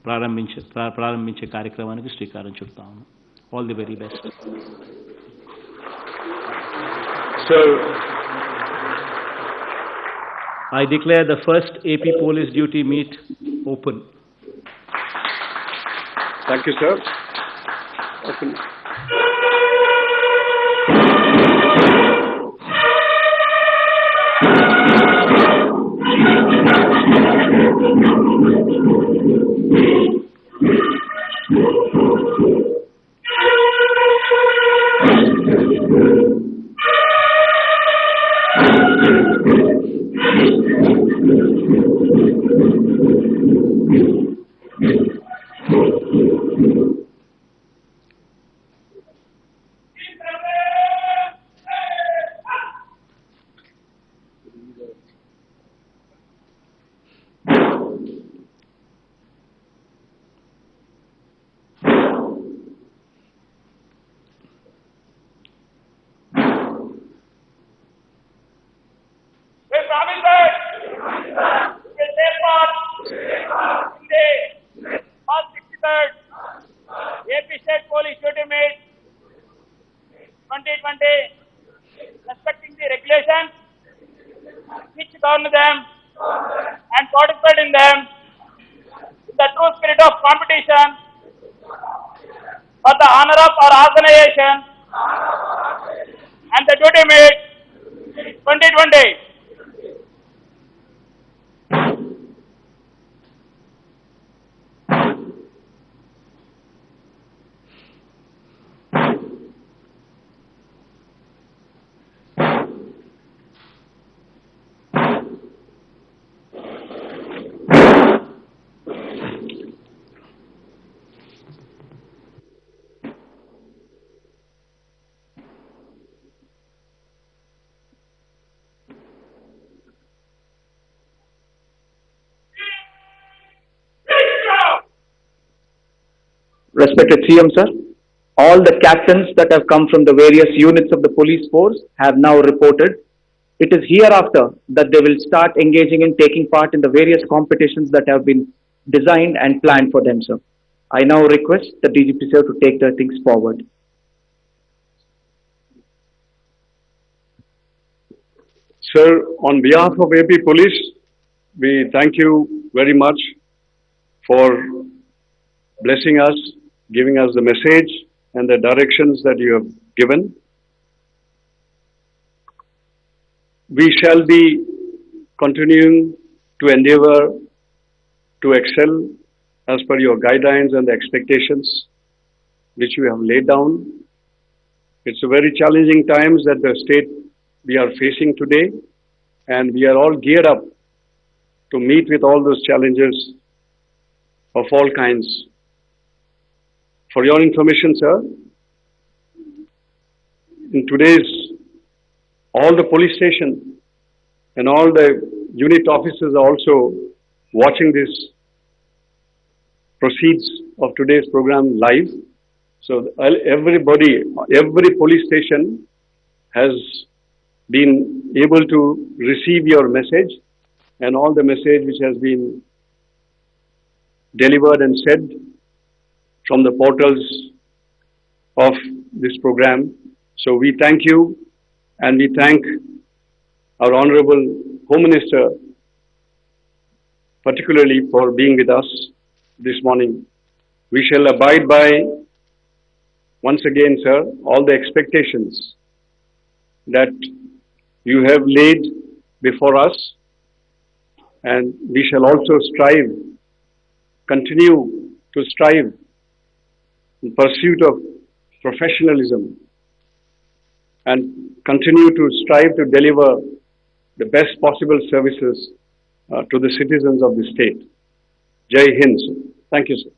Speaker 1: ప్రారంభించే కార్యక్రమానికి శ్రీకారం చుడతాము. All the very best.
Speaker 2: So,
Speaker 1: I declare the first AP Police Duty Meet open.
Speaker 2: thank you, sir. Open.
Speaker 4: 2020, respecting the regulations which govern them and participate in them in the true spirit of competition for the honor of our organization and the duty meet 2020.
Speaker 5: Respected CM sir, all the captains that have come from the various units of the police force have now reported. It is hereafter that they will start engaging in taking part in the various competitions that have been designed and planned for them, sir. I now request the DGP sir to take the things forward.
Speaker 2: Sir, on behalf of AP Police, we thank you very much for blessing us, giving us the message and the directions that you have given. We shall be continuing to endeavor to excel as per your guidelines and the expectations which you have laid down. It's a very challenging times that the state we are facing today, and we are all geared up to meet with all those challenges of all kinds. For your information, sir, in today's, all the police station and all the unit officers are also watching this proceeds of today's program live. So everybody, every police station has been able to receive your message and all the message which has been delivered and said from the portals of this program. So we thank you, and we thank our Honorable Home Minister particularly for being with us this morning. We shall abide by, once again, sir, all the expectations that you have laid before us, and we shall also strive, continue to strive in pursuit of professionalism and continue to strive to deliver the best possible services to the citizens of the state. Jai Hind, sir. Thank you, sir.